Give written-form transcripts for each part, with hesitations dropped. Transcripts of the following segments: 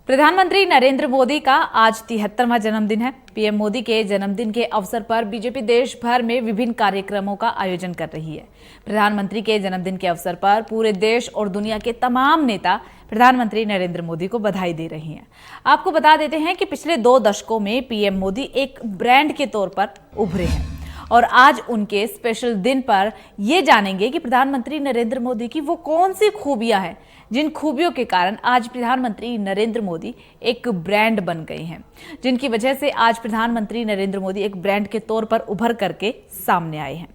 प्रधानमंत्री नरेंद्र मोदी का आज 73वां जन्मदिन है। पीएम मोदी के जन्मदिन के अवसर पर बीजेपी देश भर में विभिन्न कार्यक्रमों का आयोजन कर रही है। प्रधानमंत्री के जन्मदिन के अवसर पर पूरे देश और दुनिया के तमाम नेता प्रधानमंत्री नरेंद्र मोदी को बधाई दे रहे हैं। आपको बता देते हैं कि पिछले 2 दशकों में पीएम मोदी एक ब्रांड के तौर पर उभरे हैं और आज उनके स्पेशल दिन पर ये जानेंगे कि प्रधानमंत्री नरेंद्र मोदी की वो कौन सी खूबियां हैं जिन खूबियों के कारण आज प्रधानमंत्री नरेंद्र मोदी एक ब्रांड बन गए हैं, जिनकी वजह से आज प्रधानमंत्री नरेंद्र मोदी एक ब्रांड के तौर पर उभर करके सामने आए हैं।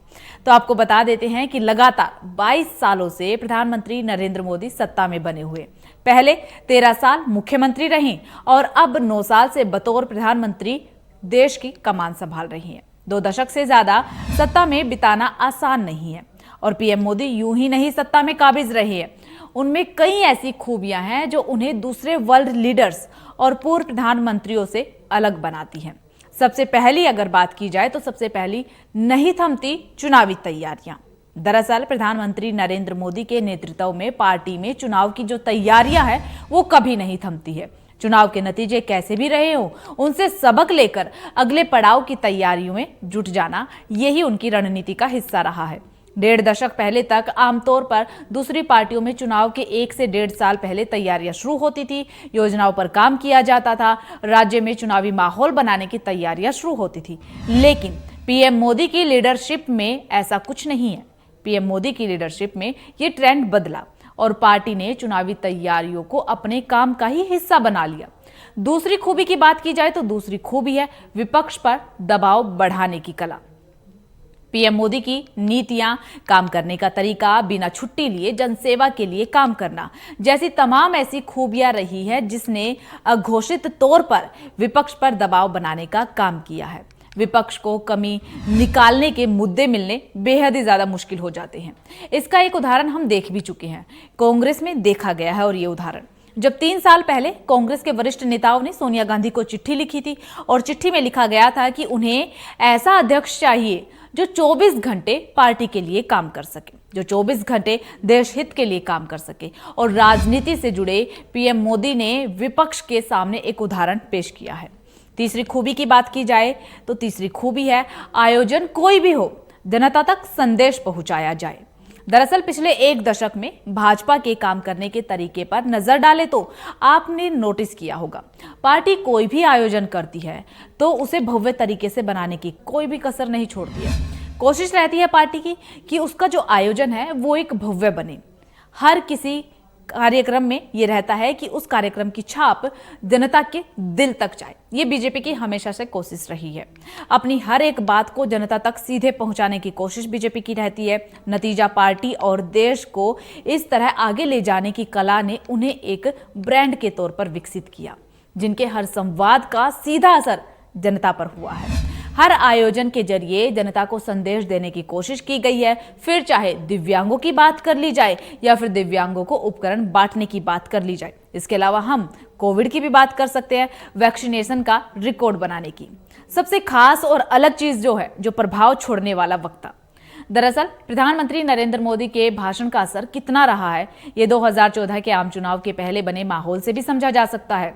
तो आपको बता देते हैं कि लगातार 22 सालों से प्रधानमंत्री नरेंद्र मोदी सत्ता में बने हुए, पहले 13 साल मुख्यमंत्री रही और अब 9 साल से बतौर प्रधानमंत्री देश की कमान संभाल रही हैं। 2 दशक से ज्यादा सत्ता में बिताना आसान नहीं है और पीएम मोदी यूं ही नहीं सत्ता में काबिज रहे हैं। उनमें कई ऐसी खूबियां हैं जो उन्हें दूसरे वर्ल्ड लीडर्स और पूर्व प्रधानमंत्रियों से अलग बनाती हैं। सबसे पहली अगर बात की जाए तो सबसे पहली नहीं थमती चुनावी तैयारियां। दरअसल प्रधानमंत्री नरेंद्र मोदी के नेतृत्व में पार्टी में चुनाव की जो तैयारियां हैं वो कभी नहीं थमती है। चुनाव के नतीजे कैसे भी रहे हो, उनसे सबक लेकर अगले पड़ाव की तैयारियों में जुट जाना, यही उनकी रणनीति का हिस्सा रहा है। 1.5 दशक पहले तक आमतौर पर दूसरी पार्टियों में चुनाव के 1 से 1.5 साल पहले तैयारियां शुरू होती थी, योजनाओं पर काम किया जाता था, राज्य में चुनावी माहौल बनाने की तैयारियां शुरू होती थी। लेकिन पीएम मोदी की लीडरशिप में ऐसा कुछ नहीं है। पीएम मोदी की लीडरशिप में ये ट्रेंड बदला और पार्टी ने चुनावी तैयारियों को अपने काम का ही हिस्सा बना लिया। दूसरी खूबी की बात की जाए तो दूसरी खूबी है विपक्ष पर दबाव बढ़ाने की कला। पीएम मोदी की नीतियां, काम करने का तरीका, बिना छुट्टी लिए जनसेवा के लिए काम करना जैसी तमाम ऐसी खूबियां रही है जिसने अघोषित तौर पर विपक्ष पर दबाव बनाने का काम किया है। विपक्ष को कमी निकालने के मुद्दे मिलने बेहद ही ज्यादा मुश्किल हो जाते हैं। इसका एक उदाहरण हम देख भी चुके हैं, कांग्रेस में देखा गया है। और ये उदाहरण जब 3 साल पहले कांग्रेस के वरिष्ठ नेताओं ने सोनिया गांधी को चिट्ठी लिखी थी और चिट्ठी में लिखा गया था कि उन्हें ऐसा अध्यक्ष चाहिए जो 24 घंटे पार्टी के लिए काम कर सके, जो 24 घंटे देश हित के लिए काम कर सके। और राजनीति से जुड़े पीएम मोदी ने विपक्ष के सामने एक उदाहरण पेश किया है। तीसरी खूबी की बात की जाए तो तीसरी खूबी है आयोजन कोई भी हो, जनता तक संदेश पहुंचाया जाए। दरअसल पिछले 1 दशक में भाजपा के काम करने के तरीके पर नजर डाले तो आपने नोटिस किया होगा, पार्टी कोई भी आयोजन करती है तो उसे भव्य तरीके से बनाने की कोई भी कसर नहीं छोड़ती है। कोशिश रहती है पार्टी की कि उसका जो आयोजन है वो एक भव्य बने। हर किसी कार्यक्रम में ये रहता है कि उस कार्यक्रम की छाप जनता के दिल तक जाए। ये बीजेपी की हमेशा से कोशिश रही है। अपनी हर एक बात को जनता तक सीधे पहुंचाने की कोशिश बीजेपी की रहती है। नतीजा पार्टी और देश को इस तरह आगे ले जाने की कला ने उन्हें एक ब्रांड के तौर पर विकसित किया, जिनके हर संवाद का सीधा असर जनता पर हुआ है। हर आयोजन के जरिए जनता को संदेश देने की कोशिश की गई है, फिर चाहे दिव्यांगों की बात कर ली जाए या फिर दिव्यांगों को उपकरण बांटने की बात कर ली जाए। इसके अलावा हम कोविड की भी बात कर सकते हैं, वैक्सीनेशन का रिकॉर्ड बनाने की। सबसे खास और अलग चीज जो है, जो प्रभाव छोड़ने वाला वक्ता। दरअसल प्रधानमंत्री नरेंद्र मोदी के भाषण का असर कितना रहा है, ये 2014 के आम चुनाव के पहले बने माहौल से भी समझा जा सकता है।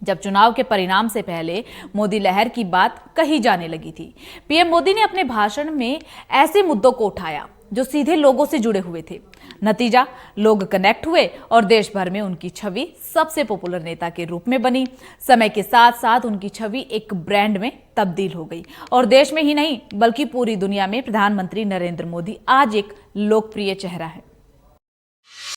जब चुनाव के परिणाम से पहले मोदी लहर की बात कही जाने लगी थी, पीएम मोदी ने अपने भाषण में ऐसे मुद्दों को उठाया जो सीधे लोगों से जुड़े हुए थे। नतीजा, लोग कनेक्ट हुए और देश भर में उनकी छवि सबसे पॉपुलर नेता के रूप में बनी। समय के साथ साथ उनकी छवि एक ब्रांड में तब्दील हो गई और देश में ही नहीं बल्कि पूरी दुनिया में प्रधानमंत्री नरेंद्र मोदी आज एक लोकप्रिय चेहरा है।